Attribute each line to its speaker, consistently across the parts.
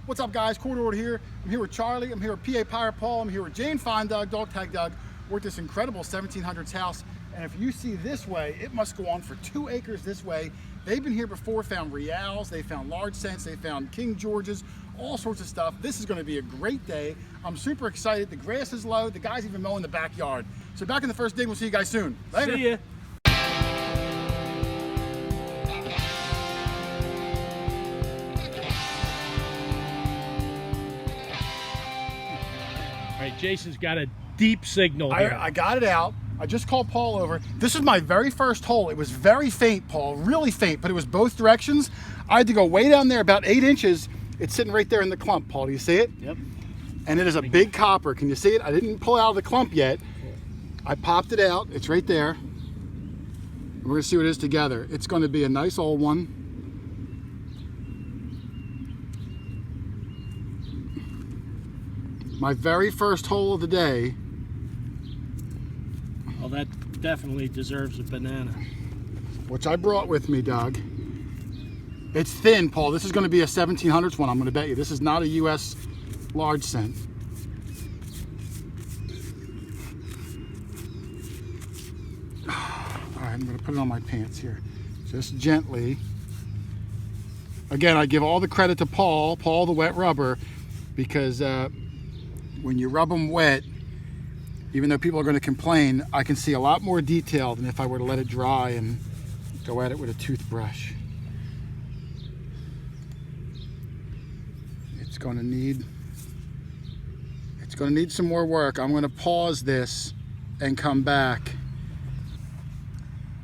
Speaker 1: What's up, guys? Hoarder here. I'm here with Charlie. I'm here with PA Pirate Paul. I'm here with Jane Fine Doug, Dog Tag Doug. We're at this incredible 1700s house. And if you see this way, it must go on for 2 acres this way. They've been here before, found reals, they found large cents, they found King Georges, all sorts of stuff. This is going to be a great day. I'm super excited. The grass is low. The guy's even mowing the backyard. So back in the first dig. We'll see you guys soon. Later.
Speaker 2: See ya. All right, Jason's got a deep signal here.
Speaker 1: I got it out. I just called Paul over. This is my very first hole. It was very faint, Paul, really faint, but it was both directions. I had to go way down there about 8 inches. It's sitting right there in the clump, Paul. Do you see it?
Speaker 2: Yep.
Speaker 1: And it is a big copper. Can you see it? I didn't pull it out of the clump yet. I popped it out. It's right there. We're going to see what it is together. It's going to be a nice old one. My very first hole of the day.
Speaker 2: Well, that definitely deserves a banana.
Speaker 1: Which I brought with me, Doug. It's thin, Paul. This is going to be a 1700s one, I'm going to bet you. This is not a U.S. large cent. All right, I'm going to put it on my pants here. Just gently. Again, I give all the credit to Paul the wet rubber, because when you rub them wet, even though people are going to complain, I can see a lot more detail than if I were to let it dry and go at it with a toothbrush. It's going to need some more work. I'm going to pause this and come back.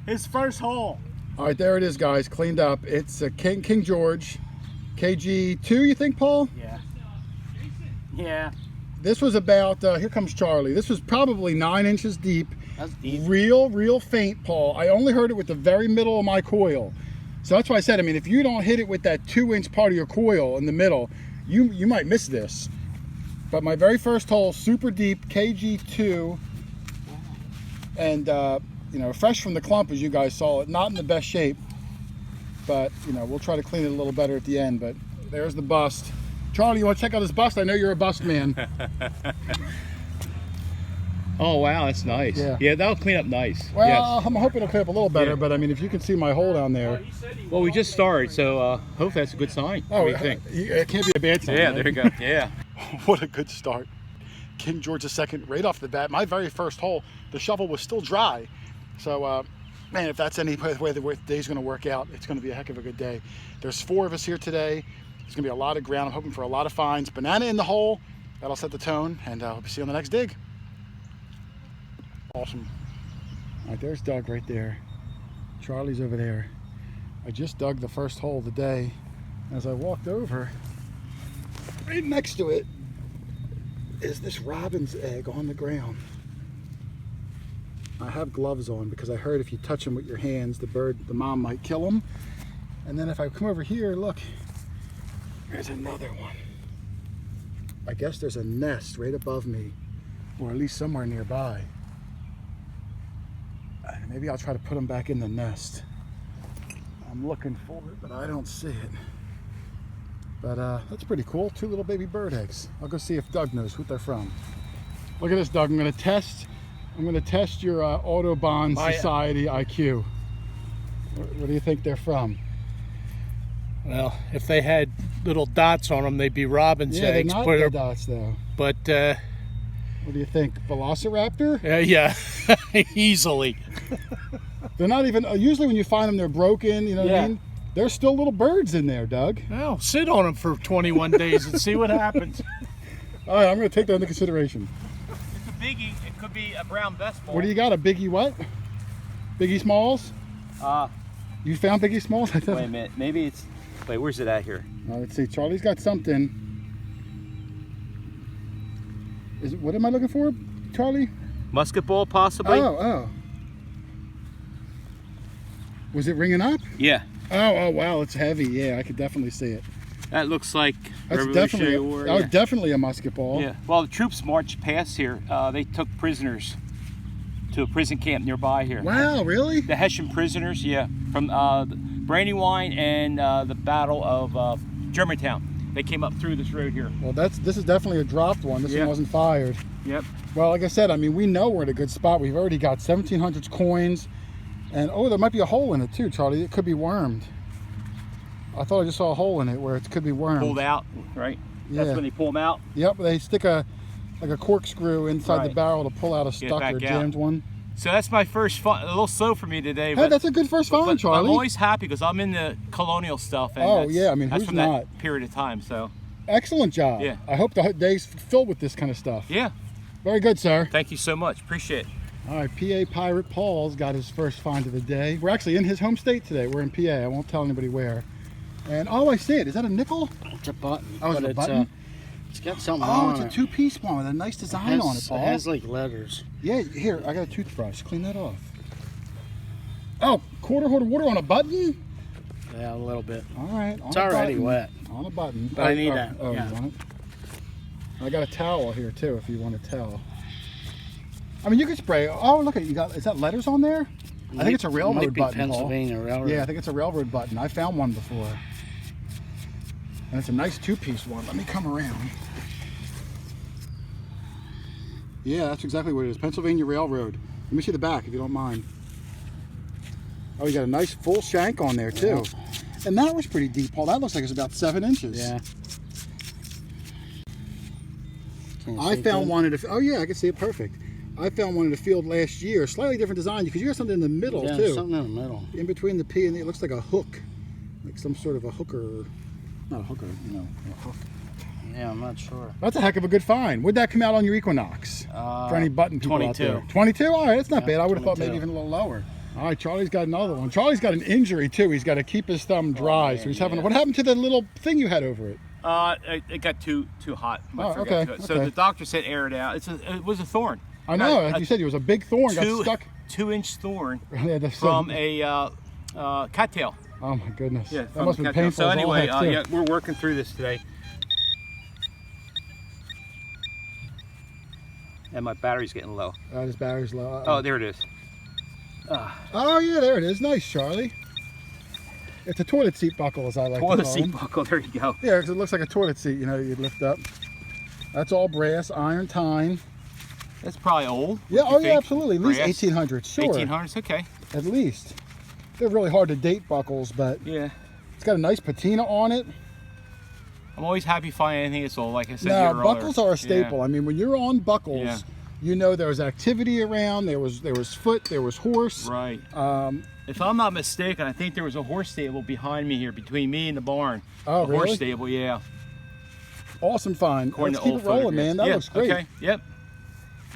Speaker 2: His first hole.
Speaker 1: All right, there it is, guys, cleaned up. It's a King George, KG2, you think, Paul?
Speaker 2: Yeah. Yeah.
Speaker 1: This was about, here comes Charlie. This was probably 9 inches deep.
Speaker 2: That's deep.
Speaker 1: Real faint, Paul. I only heard it with the very middle of my coil. So that's why I said, I mean, if you don't hit it with that 2-inch part of your coil in the middle, you might miss this. But my very first hole, super deep, KG2. And, you know, fresh from the clump, as you guys saw it. Not in the best shape. But, you know, we'll try to clean it a little better at the end. But there's the bust. Charlie, you want to check out this bust? I know you're a bust man.
Speaker 3: Oh wow, that's nice. Yeah, that'll clean up nice.
Speaker 1: Well,
Speaker 3: yes.
Speaker 1: I'm hoping it'll clean up a little better, but I mean, if you can see my hole down there.
Speaker 3: Well, we just started, so hopefully that's a good sign.
Speaker 1: Oh,
Speaker 3: what do you think?
Speaker 1: It can't be a bad sign.
Speaker 3: Yeah,
Speaker 1: right?
Speaker 3: there you go. Yeah.
Speaker 1: What a good start. King George II, right off the bat. My very first hole, the shovel was still dry. So, man, if that's any way the day's going to work out, it's going to be a heck of a good day. There's 4 of us here today. There's going to be a lot of ground. I'm hoping for a lot of finds. Banana in the hole. That'll set the tone, and we'll see you on the next dig. Awesome. All right, there's Doug right there. Charlie's over there. I just dug the first hole of the day. As I walked over, right next to it is this robin's egg on the ground. I have gloves on because I heard if you touch them with your hands, the mom might kill them. And then if I come over here, look, there's another one. I guess there's a nest right above me, or at least somewhere nearby. Maybe I'll try to put them back in the nest. I'm looking for it, but I don't see it. But that's pretty cool. 2 little baby bird eggs. I'll go see if Doug knows who they're from. Look at this, Doug. I'm going to test your Audubon Society IQ. What do you think they're from?
Speaker 2: Well, if they had little dots on them, they'd be robin's eggs.
Speaker 1: Yeah, they're not dots, though.
Speaker 2: But
Speaker 1: what do you think? Velociraptor?
Speaker 2: yeah, easily.
Speaker 1: They're not even. Usually, when you find them, they're broken. You know what I mean? There's still little birds in there, Doug.
Speaker 2: Well, sit on them for 21 days and see what happens.
Speaker 1: All right, I'm going to take that into consideration.
Speaker 3: It's a biggie. It could be a brown best ball.
Speaker 1: What do you got? A Biggie what? Biggie Smalls? You found Biggie Smalls?
Speaker 3: Wait a minute. Maybe it's. Wait, where's it at here?
Speaker 1: Let's see. Charlie's got something. What am I looking for, Charlie?
Speaker 3: Musket ball, possibly?
Speaker 1: Oh. Was it ringing up?
Speaker 3: Yeah.
Speaker 1: Oh, wow. It's heavy. Yeah, I could definitely see it.
Speaker 3: That looks like
Speaker 1: That's
Speaker 3: Revolutionary War.
Speaker 1: Yeah. Definitely a musket ball.
Speaker 3: Yeah. Well, the troops marched past here. They took prisoners to a prison camp nearby here.
Speaker 1: Wow, really?
Speaker 3: The Hessian prisoners, yeah, from Brandywine and the Battle of Germantown. They came up through this road here.
Speaker 1: Well, this is definitely a dropped one. This one wasn't fired.
Speaker 3: Yep.
Speaker 1: Well, like I said, I mean, we know we're in a good spot. We've already got 1700s coins, and oh, there might be a hole in it too, Charlie. It could be wormed. I thought I just saw a hole in it where it could be wormed.
Speaker 3: Pulled out, right?
Speaker 1: Yeah.
Speaker 3: That's when they pull them out.
Speaker 1: Yep, they stick a corkscrew inside the barrel to pull out a stuck or jammed one.
Speaker 3: So that's my first find. A little slow for me today.
Speaker 1: Hey,
Speaker 3: but
Speaker 1: that's a good first find, Charlie.
Speaker 3: I'm always happy because I'm in the Colonial stuff. And
Speaker 1: yeah, I mean,
Speaker 3: that's
Speaker 1: who's
Speaker 3: from
Speaker 1: not?
Speaker 3: that period of time. So
Speaker 1: excellent job.
Speaker 3: Yeah.
Speaker 1: I hope the day's filled with this kind of stuff.
Speaker 3: Yeah.
Speaker 1: Very good, sir.
Speaker 3: Thank you so much. Appreciate it.
Speaker 1: All right, PA Pirate Paul's got his first find of the day. We're actually in his home state today. We're in PA. I won't tell anybody where. And oh, I see it. Is that a nickel?
Speaker 4: It's a button.
Speaker 1: Oh, it's a button?
Speaker 4: It's got something
Speaker 1: Oh,
Speaker 4: on
Speaker 1: it's
Speaker 4: it.
Speaker 1: a two-piece one with a nice design on it, Paul.
Speaker 4: It has like letters.
Speaker 1: Yeah, here, I got a toothbrush. Clean that off. Oh, quarter hoarder water on a button?
Speaker 4: Yeah, a little bit.
Speaker 1: All right.
Speaker 4: It's already wet.
Speaker 1: On a button.
Speaker 4: But I need that.
Speaker 1: Oh,
Speaker 4: yeah.
Speaker 1: you want it? I got a towel here too, if you want a towel. I mean, you could spray. Oh, look at you got. Is that letters on there? I think it's a railroad
Speaker 4: might be
Speaker 1: button.
Speaker 4: Pennsylvania
Speaker 1: Paul.
Speaker 4: railroad.
Speaker 1: Yeah, I think it's a railroad button. I found one before, and it's a nice two-piece one. Let me come around. Yeah, that's exactly what it is. Pennsylvania Railroad. Let me see the back, if you don't mind. Oh, you got a nice full shank on there too, and that was pretty deep, Paul. That looks like it's about 7 inches.
Speaker 4: Yeah.
Speaker 1: I found one at a, oh yeah, I can see it perfect. I found one in the field last year, slightly different design because you got something in the middle too.
Speaker 4: Something in the middle.
Speaker 1: In between the P and the, it looks like a hook, like some sort of a hooker, not a hooker, you know, a hook.
Speaker 4: Yeah, I'm not sure.
Speaker 1: That's a heck of a good find. Would that come out on your Equinox? For any button people
Speaker 3: 22.
Speaker 1: out there? 22? All right, that's not bad. I would have thought
Speaker 4: 22.
Speaker 1: maybe even a little lower. All right, Charlie's got another one. Charlie's got an injury too. He's got to keep his thumb dry, so he's having. What happened to the little thing you had over it?
Speaker 3: It got too hot.
Speaker 1: Okay.
Speaker 3: So the doctor said air it out. It was a thorn.
Speaker 1: I know. Like you said, it was a big thorn. Got stuck.
Speaker 3: 2-inch thorn
Speaker 1: Yeah,
Speaker 3: from a cattail.
Speaker 1: Oh my goodness.
Speaker 3: Yeah,
Speaker 1: that must have been painful.
Speaker 3: So
Speaker 1: as all
Speaker 3: anyway,
Speaker 1: heck, too.
Speaker 3: yeah, we're working through this today. And my battery's getting low.
Speaker 1: His battery's low.
Speaker 3: Oh, there it is.
Speaker 1: Oh yeah, there it is. Nice, Charlie. It's a toilet seat buckle, as I like to call
Speaker 3: Toilet seat
Speaker 1: them.
Speaker 3: buckle. There you go.
Speaker 1: Yeah, because it looks like a toilet seat. You know, you'd lift up. That's all brass, iron tine.
Speaker 3: That's probably old.
Speaker 1: Yeah.
Speaker 3: you
Speaker 1: Oh yeah,
Speaker 3: think?
Speaker 1: absolutely. At least
Speaker 3: Brass?
Speaker 1: 1800s. Sure.
Speaker 3: 1800s. Okay.
Speaker 1: At least. They're really hard to date buckles, but
Speaker 3: Yeah.
Speaker 1: it's got a nice patina on it.
Speaker 3: I'm always happy finding anything that's old. Like I said
Speaker 1: Now,
Speaker 3: here
Speaker 1: buckles
Speaker 3: earlier.
Speaker 1: are a staple.
Speaker 3: Yeah.
Speaker 1: I mean, when you're on buckles,
Speaker 3: Yeah.
Speaker 1: you know there was activity around. There was foot. There was horse.
Speaker 3: Right. If I'm not mistaken, I think there was a horse stable behind me here, between me and the barn.
Speaker 1: Oh,
Speaker 3: a horse
Speaker 1: really?
Speaker 3: stable, yeah.
Speaker 1: Awesome find.
Speaker 3: According
Speaker 1: Let's
Speaker 3: to
Speaker 1: keep
Speaker 3: old
Speaker 1: it rolling,
Speaker 3: photographs.
Speaker 1: man. That
Speaker 3: Yeah,
Speaker 1: looks great.
Speaker 3: Okay. Yep.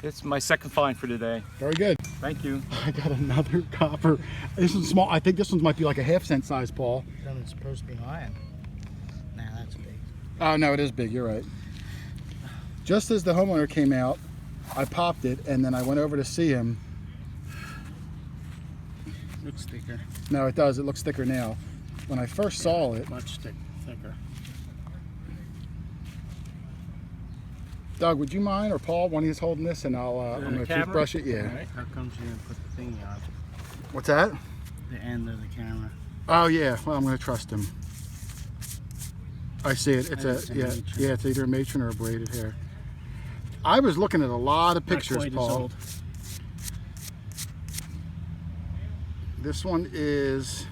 Speaker 3: It's my second find for today.
Speaker 1: Very good.
Speaker 3: Thank you.
Speaker 1: I got another copper. This one's small. I think this one might be like a 1/2 cent size, Paul.
Speaker 4: Then it's supposed to be iron. Nah, that's big.
Speaker 1: Oh no, it is big. You're right. Just as the homeowner came out, I popped it, and then I went over to see him.
Speaker 4: Looks thicker.
Speaker 1: No, it does. It looks thicker now. When I first saw it,
Speaker 4: Much thicker.
Speaker 1: Doug, would you mind, or Paul, one of you's holding this, and I'm
Speaker 4: The
Speaker 1: gonna
Speaker 4: camera?
Speaker 1: toothbrush it. Yeah.
Speaker 4: All right. How comes you didn't put the thingy on?
Speaker 1: What's that?
Speaker 4: The end of the camera.
Speaker 1: Oh yeah. Well, I'm gonna trust him. I see it. It's
Speaker 4: It's a matron.
Speaker 1: yeah. It's either a matron or a braided hair. I was looking at a lot of pictures,
Speaker 4: Not quite
Speaker 1: Paul.
Speaker 4: as old.
Speaker 1: This one is.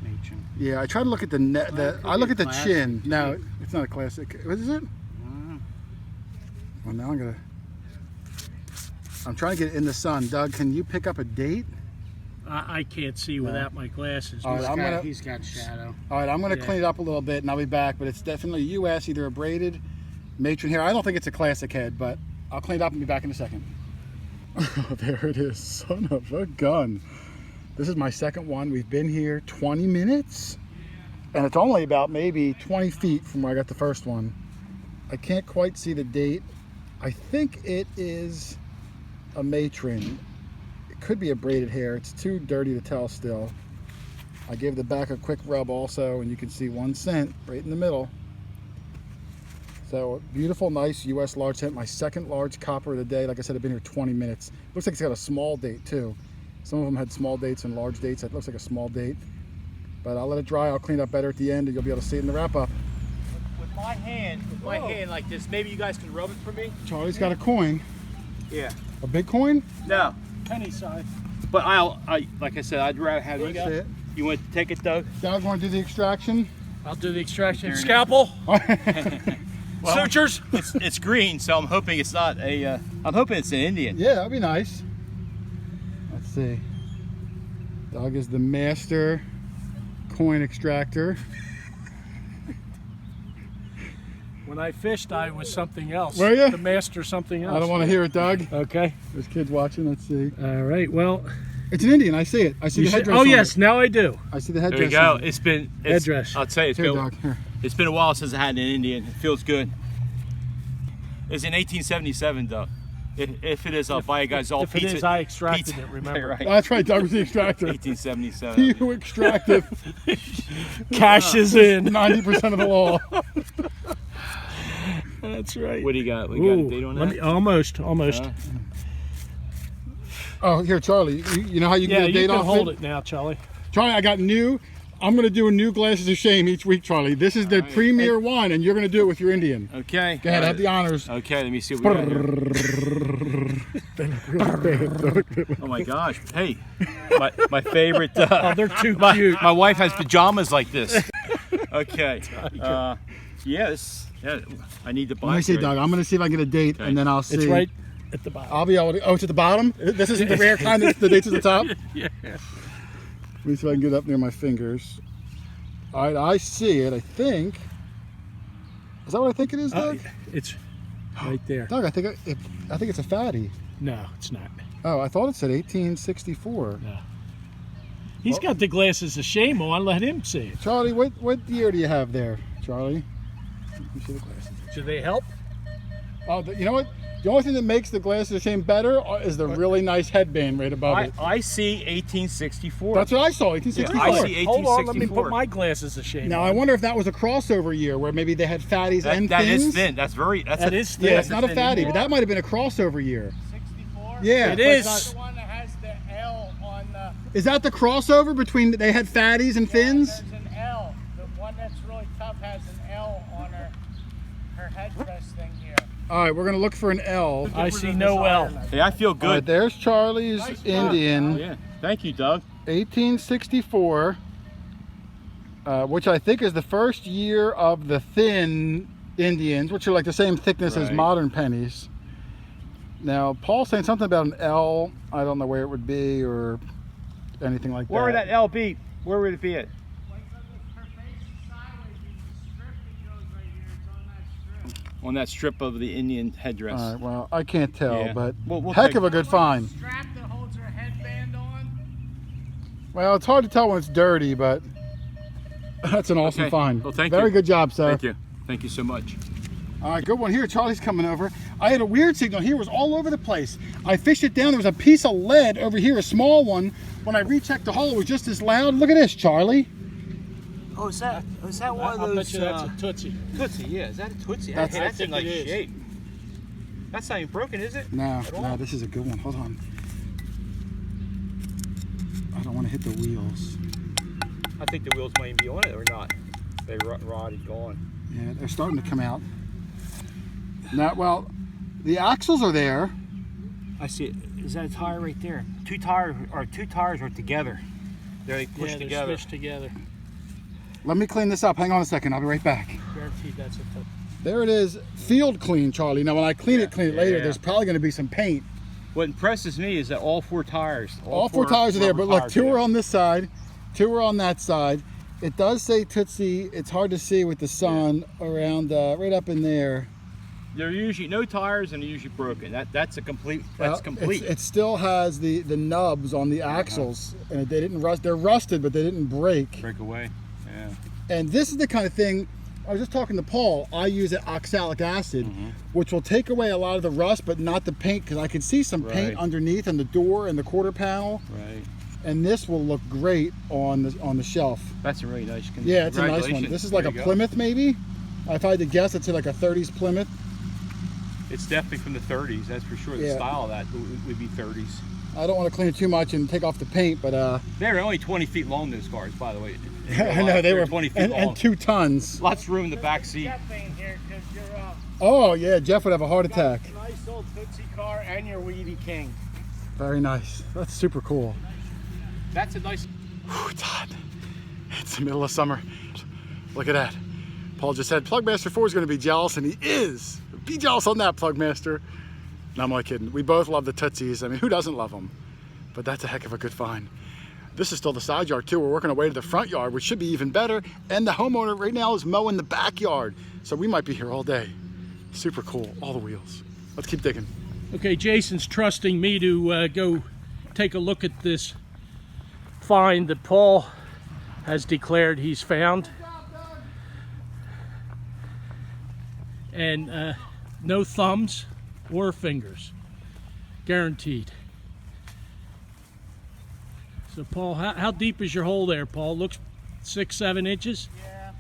Speaker 4: Matron.
Speaker 1: Yeah, I try to look at the net.
Speaker 4: Well, it could
Speaker 1: I look
Speaker 4: be
Speaker 1: at the
Speaker 4: classic,
Speaker 1: chin.
Speaker 4: too.
Speaker 1: No, it's not a classic. What is it? Well, now I'm trying to get it in the sun. Doug, can you pick up a date?
Speaker 2: I can't see without my glasses.
Speaker 1: All right,
Speaker 4: He's got shadow.
Speaker 1: All right, I'm gonna
Speaker 2: Yeah.
Speaker 1: clean it up a little bit, and I'll be back. But it's definitely U.S. either a braided matron hair. I don't think it's a classic head, but I'll clean it up and be back in a second. There it is, son of a gun. This is my second one. We've been here 20 minutes, and it's only about maybe 20 feet from where I got the first one. I can't quite see the date. I think it is a matron. It could be a braided hair. It's too dirty to tell still. I gave the back a quick rub also, and you can see 1 cent right in the middle. So beautiful, nice U.S. large cent. My second large copper of the day. Like I said, I've been here 20 minutes. Looks like it's got a small date too. Some of them had small dates and large dates. It looks like a small date. But I'll let it dry. I'll clean it up better at the end, and you'll be able to see it in the wrap up.
Speaker 3: What my hand, like this, maybe you guys can rub it for me.
Speaker 1: Charlie's got a coin.
Speaker 3: Yeah.
Speaker 1: A big coin?
Speaker 3: No.
Speaker 2: Penny size.
Speaker 3: But like I said, I'd rather have you
Speaker 1: That's
Speaker 3: guys.
Speaker 1: it.
Speaker 3: You want to take it, Doug?
Speaker 1: Doug, want to do the extraction?
Speaker 2: I'll do the extraction. Scalpel.
Speaker 3: Well,
Speaker 2: Sutures.
Speaker 3: It's green, so I'm hoping it's not a. I'm hoping it's an Indian.
Speaker 1: Yeah, that'd be nice. Let's see. Doug is the master coin extractor.
Speaker 2: When I fished, I was something else.
Speaker 1: Were ya?
Speaker 2: The master something else.
Speaker 1: I don't want to hear it, Doug.
Speaker 2: Okay.
Speaker 1: There's kids watching. Let's see.
Speaker 2: All right. Well,
Speaker 1: It's an Indian. I see it. I see the headdress.
Speaker 2: oh
Speaker 1: on
Speaker 2: yes,
Speaker 1: it.
Speaker 2: now I do.
Speaker 1: I see the
Speaker 3: There
Speaker 1: headdress.
Speaker 3: you go.
Speaker 1: on it.
Speaker 3: It's been
Speaker 2: Headdress.
Speaker 3: I'll tell you,
Speaker 1: Here, Doug. Here.
Speaker 3: it's been a while since I had an Indian. It feels good. It's in 1877, Doug. If it is, I'll buy you guys all
Speaker 2: If it
Speaker 3: pizza.
Speaker 2: is, I extracted
Speaker 3: pizza.
Speaker 2: it. Remember.
Speaker 3: Right.
Speaker 1: That's right. Doug was the extractor.
Speaker 3: 1877.
Speaker 1: You extracted
Speaker 2: Cash is in.
Speaker 1: 90% of the law.
Speaker 2: That's right.
Speaker 3: What do you got? We got a date on that?
Speaker 2: Almost.
Speaker 1: Oh, here, Charlie. You know how you
Speaker 2: Yeah,
Speaker 1: get a
Speaker 2: you
Speaker 1: date
Speaker 2: can
Speaker 1: off
Speaker 2: hold
Speaker 1: it?
Speaker 2: it now, Charlie.
Speaker 1: Charlie, I got new. I'm going to do a new Glasses of Shame each week, Charlie. This is the premier one, and you're going to do it with your Indian.
Speaker 3: Okay.
Speaker 1: Go ahead, have the honors.
Speaker 3: Okay, let me see what we got here. Oh my gosh. Hey, my favorite.
Speaker 2: Oh, they're too cute.
Speaker 3: My wife has pajamas like this. Okay. Yeah, I need to buy
Speaker 1: Let me
Speaker 3: it
Speaker 1: see,
Speaker 3: right.
Speaker 1: Doug. I'm going to see if I can get a date,
Speaker 3: Okay.
Speaker 1: and then I'll see.
Speaker 2: It's right at the bottom.
Speaker 1: I'll be able to. Oh, it's at the bottom? This isn't the rare kind that the date's at the top?
Speaker 2: Yeah.
Speaker 1: Let me see if I can get up near my fingers. All right, I see it, I think. Is that what I think it is, Doug?
Speaker 2: It's right there.
Speaker 1: Doug, I think it's a fatty.
Speaker 2: No, it's not.
Speaker 1: Oh, I thought it said 1864.
Speaker 2: No. He's got the Glasses of Shame on. Let him see it.
Speaker 1: Charlie, what year do you have there, Charlie? Let me see the glasses.
Speaker 2: Do they help?
Speaker 1: Oh, you know what? The only thing that makes the Glasses of Shame better is the really nice headband right above it.
Speaker 3: I see 1864.
Speaker 1: That's what I saw, 1864.
Speaker 3: Yeah, I see
Speaker 2: Hold on, let me
Speaker 3: 1864.
Speaker 2: put my Glasses of Shame
Speaker 1: Now,
Speaker 2: on.
Speaker 1: I wonder if that was a crossover year where maybe they had fatties and
Speaker 3: that
Speaker 1: thins.
Speaker 3: is thin. That is thin.
Speaker 1: Yeah, it's
Speaker 3: That's
Speaker 1: not a
Speaker 3: thin
Speaker 1: fatty,
Speaker 3: Indian.
Speaker 1: but that might have been a crossover year.
Speaker 4: 64?
Speaker 1: Yeah.
Speaker 2: It
Speaker 1: but it's
Speaker 2: is.
Speaker 4: The one that has the L on the.
Speaker 1: Is that the crossover between they had fatties and thins?
Speaker 4: There's an L. The one that's really tough has an L on her headdress thing here.
Speaker 1: All right, we're going to look for an L.
Speaker 2: I see no L.
Speaker 3: Hey, I feel
Speaker 1: All right,
Speaker 3: good.
Speaker 1: there's Charlie's Indian,
Speaker 3: Yeah. Thank you, Doug.
Speaker 1: 1864, which I think is the first year of the thin Indians, which are like the same thickness as
Speaker 3: Right.
Speaker 1: modern pennies. Now, Paul's saying something about an L. I don't know where it would be or anything like
Speaker 3: Where would
Speaker 1: that.
Speaker 3: that L be? Where would it be at?
Speaker 4: Her face is sideways. The strip that goes right here, it's on that strip.
Speaker 3: On that strip of the Indian headdress.
Speaker 1: All right, well, I can't tell,
Speaker 3: Yeah.
Speaker 1: but
Speaker 3: We'll
Speaker 1: heck
Speaker 3: take-
Speaker 1: of a good find.
Speaker 4: Strap that holds her headband on.
Speaker 1: Well, it's hard to tell when it's dirty, but that's an awesome
Speaker 3: Okay.
Speaker 1: find.
Speaker 3: Well, thank
Speaker 1: Very
Speaker 3: you.
Speaker 1: good job, sir.
Speaker 3: Thank you. Thank you so much.
Speaker 1: All right, good one here. Charlie's coming over. I had a weird signal here. It was all over the place. I fished it down. There was a piece of lead over here, a small one. When I rechecked the hole, it was just as loud. Look at this, Charlie.
Speaker 3: Oh, is that one
Speaker 2: I'll bet you that's a Tootsie.
Speaker 3: Tootsie? Yeah, is that a Tootsie?
Speaker 1: That's-
Speaker 3: That's in
Speaker 2: I
Speaker 3: like
Speaker 2: think it is.
Speaker 3: shape. That's not even broken, is it?
Speaker 1: No,
Speaker 3: At all?
Speaker 1: no, this is a good one. Hold on. I don't want to hit the wheels.
Speaker 3: I think the wheels might even be on it or not. They rotted, gone.
Speaker 1: Yeah, they're starting to come out. Now, well, the axles are there.
Speaker 3: I see it. Is that a tire right there? Two tires are together. They're pushed
Speaker 2: Yeah, they're
Speaker 3: together.
Speaker 2: squished together.
Speaker 1: Let me clean this up. Hang on a second. I'll be right back.
Speaker 2: Guaranteed that's a Tootsie.
Speaker 1: There it is, field clean, Charlie. Now, when I clean it later,
Speaker 3: yeah.
Speaker 1: there's probably going to be some paint.
Speaker 3: What impresses me is that all four tires.
Speaker 1: All four tires are there, but
Speaker 3: rubber
Speaker 1: look,
Speaker 3: tires
Speaker 1: two
Speaker 3: are
Speaker 1: are on this side, two are on that side. It does say Tootsie. It's hard to see with the sun around, right up in there.
Speaker 3: They're usually no tires and they're usually broken. That's a complete. That's
Speaker 1: Well,
Speaker 3: complete.
Speaker 1: It still has the nubs on the axles, and they didn't rust. They're rusted, but they didn't break.
Speaker 3: Break away. Yeah.
Speaker 1: And this is the kind of thing. I was just talking to Paul. I use oxalic acid, which will take away a lot of the rust, but not the paint, because I can see some paint
Speaker 3: Right.
Speaker 1: underneath in the door and the quarter panel.
Speaker 3: Right.
Speaker 1: And this will look great on the shelf.
Speaker 3: That's a really nice.
Speaker 1: Yeah, it's a nice one.
Speaker 3: Congratulations.
Speaker 1: This is like
Speaker 3: There
Speaker 1: a
Speaker 3: you go.
Speaker 1: Plymouth, maybe. If I had to guess, it's like a 30s Plymouth.
Speaker 3: It's definitely from the 30s. That's for sure. The
Speaker 1: Yeah.
Speaker 3: style of that would be 30s.
Speaker 1: I don't want to clean it too much and take off the paint, but
Speaker 3: They're only 20 feet long, those cars, by the way.
Speaker 1: I know they were
Speaker 3: 20 feet long.
Speaker 1: and 2 tons.
Speaker 3: Lots of room in the back seat.
Speaker 4: Jeff ain't here 'cause you're
Speaker 1: Oh yeah, Jeff would have a heart attack.
Speaker 4: nice old Tootsie car and your Weedy King.
Speaker 1: Very nice. That's super cool.
Speaker 3: That's a nice.
Speaker 1: Whew, it's hot. It's the middle of summer. Look at that. Paul just said Plugmaster 4 is going to be jealous, and he is. Be jealous on that, Plugmaster. No, I'm only kidding. We both love the Tootsies. I mean, who doesn't love them? But that's a heck of a good find. This is still the side yard too. We're working our way to the front yard, which should be even better. And the homeowner right now is mowing the backyard. So we might be here all day. Super cool, all the wheels. Let's keep digging.
Speaker 2: Okay, Jason's trusting me to go take a look at this find that Paul has declared he's found. And no thumbs or fingers, guaranteed. So Paul, how deep is your hole there, Paul? Looks 6-7 inches?
Speaker 4: Yeah.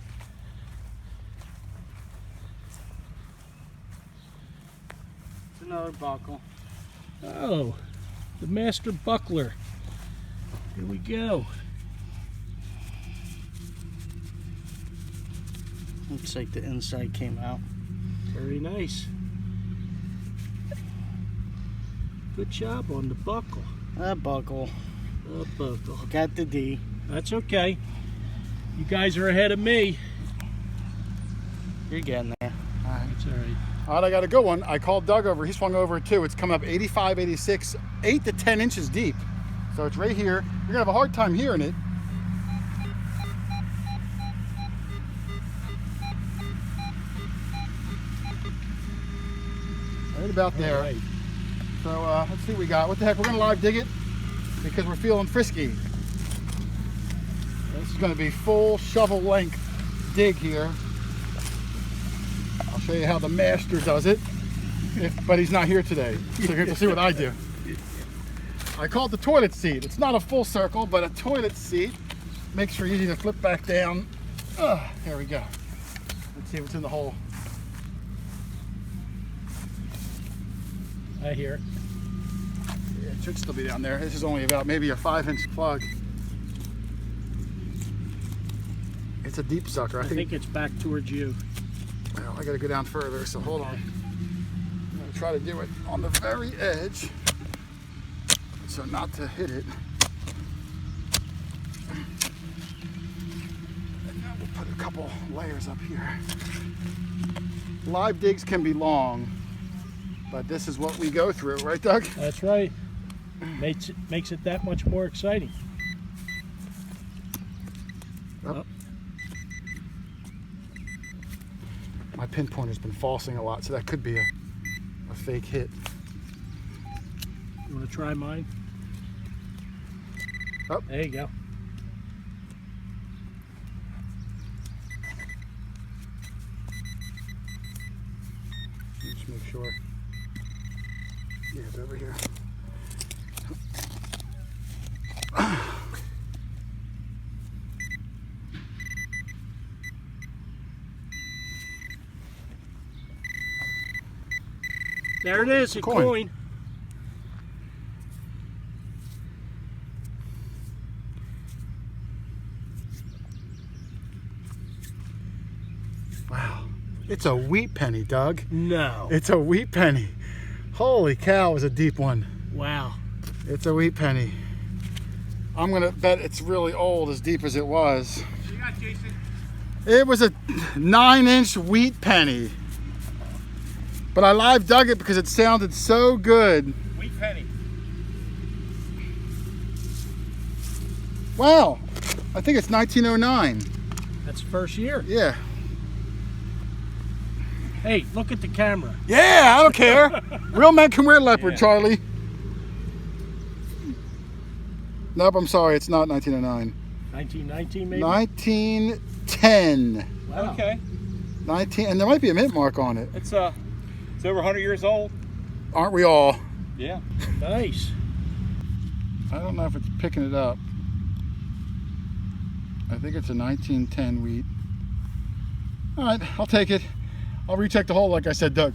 Speaker 4: It's another buckle.
Speaker 2: Oh, the master buckler. Here we go.
Speaker 4: Looks like the inside came out.
Speaker 2: Very nice. Good job on the buckle.
Speaker 4: A buckle.
Speaker 2: A buckle.
Speaker 4: Got the D.
Speaker 2: That's okay. You guys are ahead of me.
Speaker 4: You're getting there.
Speaker 2: That's all right.
Speaker 1: All right, I got a good one. I called Doug over. He swung over it too. It's coming up 85, 86, 8 to 10 inches deep. So it's right here. You're going to have a hard time hearing it. Right about there.
Speaker 2: All right.
Speaker 1: So let's see what we got. What the heck? We're going to live dig it because we're feeling frisky. This is going to be full shovel length dig here. I'll show you how the master does it, but he's not here today. So you're going to see what I do. I call it the toilet seat. It's not a full circle, but a toilet seat. Makes sure easy to flip back down. There we go. Let's see what's in the hole.
Speaker 2: I hear it.
Speaker 1: Yeah, it should still be down there. This is only about maybe a 5-inch plug. It's a deep sucker.
Speaker 2: I think it's back towards you.
Speaker 1: Well, I gotta go down further, so hold on. I'm gonna try to do it on the very edge, so not to hit it. And now we'll put a couple layers up here. Live digs can be long, but this is what we go through, right, Doug?
Speaker 2: That's right. Makes it that much more exciting.
Speaker 1: Yep. My pinpointer's been falsing a lot, so that could be a fake hit.
Speaker 2: You want to try mine?
Speaker 1: Oh.
Speaker 2: There you go.
Speaker 1: Just make sure. Yeah, it's over here.
Speaker 2: There it is, a coin.
Speaker 1: Wow. It's a wheat penny, Doug.
Speaker 2: No.
Speaker 1: It's a wheat penny. Holy cow, it was a deep one.
Speaker 2: Wow.
Speaker 1: It's a wheat penny. I'm gonna bet it's really old, as deep as it was.
Speaker 3: What you got, Jason?
Speaker 1: It was a 9-inch wheat penny. But I live dug it because it sounded so good.
Speaker 3: Wheat penny.
Speaker 1: Wow. I think it's 1909.
Speaker 2: That's the first year.
Speaker 1: Yeah.
Speaker 2: Hey, look at the camera.
Speaker 1: Yeah, I don't care. Real men can wear leopard,
Speaker 3: Yeah.
Speaker 1: Charlie. Nope, I'm sorry. It's not 1909.
Speaker 2: 1919 maybe?
Speaker 1: 1910.
Speaker 2: Wow.
Speaker 3: Okay.
Speaker 1: 19, and there might be a mint mark on it.
Speaker 3: It's over 100 years old.
Speaker 1: Aren't we all?
Speaker 3: Yeah.
Speaker 2: Nice.
Speaker 1: I don't know if it's picking it up. I think it's a 1910 wheat. All right, I'll take it. I'll recheck the hole like I said, Doug.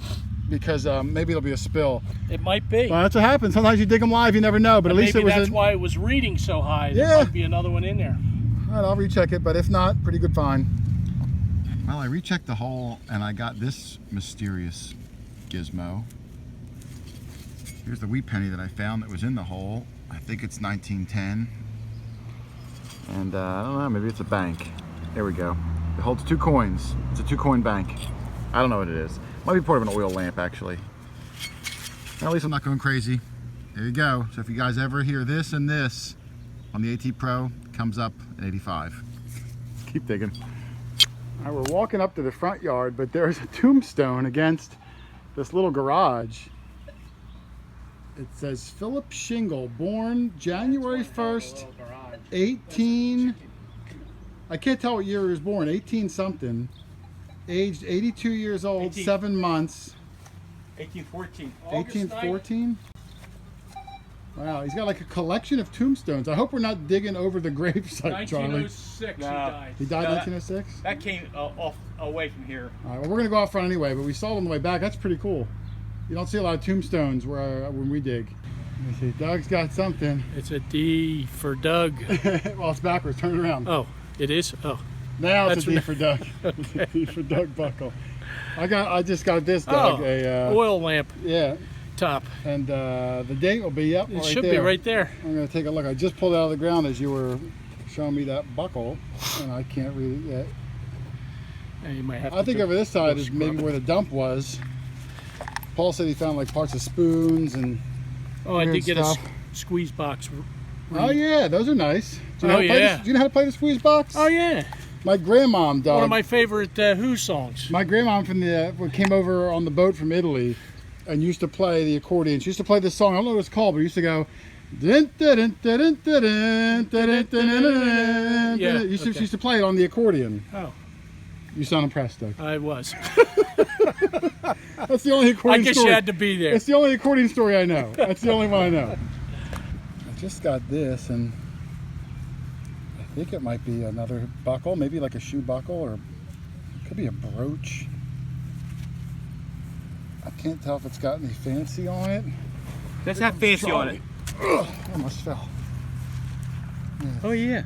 Speaker 1: because maybe it'll be a spill.
Speaker 2: It might be.
Speaker 1: Well, that's what happens. Sometimes you dig them live, you never know. But at least it was.
Speaker 2: Maybe that's why it was reading so high. There
Speaker 1: Yeah.
Speaker 2: might be another one in there.
Speaker 1: All right, I'll recheck it, but if not, pretty good find. Well, I rechecked the hole and I got this mysterious gizmo. Here's the wheat penny that I found that was in the hole. I think it's 1910. And I don't know, maybe it's a bank. There we go. It holds 2 coins. It's a 2-coin bank. I don't know what it is. Might be part of an oil lamp, actually. At least I'm not going crazy. There you go. So if you guys ever hear this and this on the AT Pro, it comes up at 85. Keep digging. All right, we're walking up to the front yard, but there's a tombstone against this little garage. It says Philip Shingle, born January 1st, 18... I can't tell what year he was born, 18 something. Aged 82 years old, 7 months.
Speaker 3: 1814.
Speaker 1: 1814? Wow, he's got like a collection of tombstones. I hope we're not digging over the gravesite, Charlie.
Speaker 2: 1906
Speaker 3: No.
Speaker 2: he died.
Speaker 1: He died
Speaker 3: No,
Speaker 1: 1906?
Speaker 3: That came off away from here.
Speaker 1: All right, well, we're going to go out front anyway, but we saw it on the way back. That's pretty cool. You don't see a lot of tombstones when we dig. Let me see. Doug's got something.
Speaker 2: It's a D for Doug.
Speaker 1: Well, it's backwards. Turn it around.
Speaker 2: Oh, it is? Oh.
Speaker 1: Now it's
Speaker 2: That's
Speaker 1: a D for Doug. It's a D for Doug buckle. I just got this, Doug.
Speaker 2: Oh, oil lamp
Speaker 1: Yeah,
Speaker 2: top.
Speaker 1: and the date will be up
Speaker 2: It
Speaker 1: right
Speaker 2: should
Speaker 1: there.
Speaker 2: be right there.
Speaker 1: I'm going to take a look. I just pulled it out of the ground as you were showing me that buckle, and I can't read it yet.
Speaker 2: Yeah, you might have
Speaker 1: I
Speaker 2: to
Speaker 1: think
Speaker 2: do-
Speaker 1: over this side is
Speaker 2: scrub
Speaker 1: maybe
Speaker 2: it.
Speaker 1: where the dump was. Paul said he found like parts of spoons and.
Speaker 2: Oh, I
Speaker 1: weird
Speaker 2: did get
Speaker 1: stuff.
Speaker 2: a squeeze box.
Speaker 1: Oh yeah, those are nice. Do you know
Speaker 2: Oh,
Speaker 1: how to play
Speaker 2: yeah.
Speaker 1: this? Do you know how to play the squeeze box?
Speaker 2: Oh, yeah.
Speaker 1: My grandmom, Doug.
Speaker 2: One of my favorite Who songs.
Speaker 1: My grandmom from came over on the boat from Italy and used to play the accordion. She used to play this song. I don't know what it's called, but used to go. Dun, dun, dun, dun, dun, dun, dun, dun, dun, dun.
Speaker 2: Yeah,
Speaker 1: She
Speaker 2: okay.
Speaker 1: used to play it on the accordion.
Speaker 2: Oh,
Speaker 1: You sound impressed, Doug.
Speaker 2: I was.
Speaker 1: That's the only
Speaker 2: I
Speaker 1: accordion
Speaker 2: guess
Speaker 1: story.
Speaker 2: you had to be there.
Speaker 1: It's the only accordion story I know. That's the only one I know. I just got this, and I think it might be another buckle, maybe like a shoe buckle, or it could be a brooch. I can't tell if it's got any fancy on it.
Speaker 3: Let's have fancy on it.
Speaker 1: Ugh, I almost fell.
Speaker 2: Oh, yeah.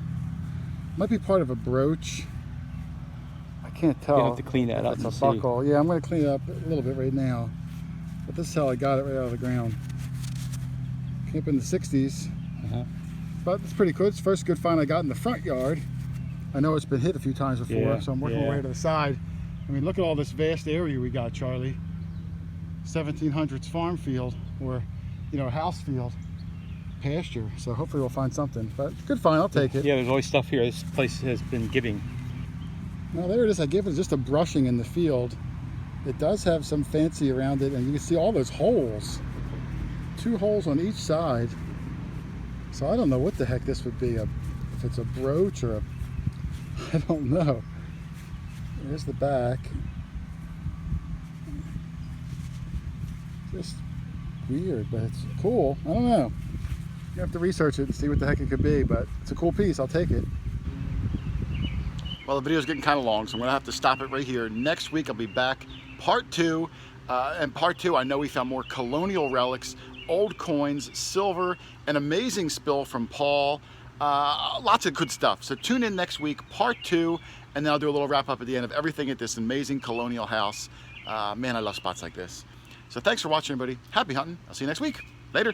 Speaker 1: Might be part of a brooch. I can't tell.
Speaker 3: You'll have to clean that
Speaker 1: if
Speaker 3: up
Speaker 1: It's
Speaker 3: and
Speaker 1: a
Speaker 3: see.
Speaker 1: buckle. Yeah, I'm going to clean it up a little bit right now. But this is how I got it right out of the ground. Came up in the 60s. But it's pretty good. It's the first good find I got in the front yard. I know it's been hit a few times before,
Speaker 3: Yeah,
Speaker 1: so I'm working my
Speaker 3: yeah.
Speaker 1: way to the side. I mean, look at all this vast area we got, Charlie. 1700s farm field, or, you know, house field, pasture. So hopefully we'll find something. But good find, I'll take it.
Speaker 3: Yeah, there's always stuff here. This place has been giving.
Speaker 1: Now there it is. I gave it just a brushing in the field. It does have some fancy around it, and you can see all those holes. 2 holes on each side. So I don't know what the heck this would be. If it's a brooch or a... I don't know. There's the back. Just weird, but it's cool. I don't know. You have to research it and see what the heck it could be, but it's a cool piece. I'll take it. Well, the video's getting kind of long, so I'm going to have to stop it right here. Next week, I'll be back, part 2. And part 2, I know we found more colonial relics, old coins, silver, an amazing spill from Paul. Lots of good stuff. So tune in next week, part 2, and then I'll do a little wrap up at the end of everything at this amazing colonial house. Man, I love spots like this. So thanks for watching, everybody. Happy hunting. I'll see you next week. Later.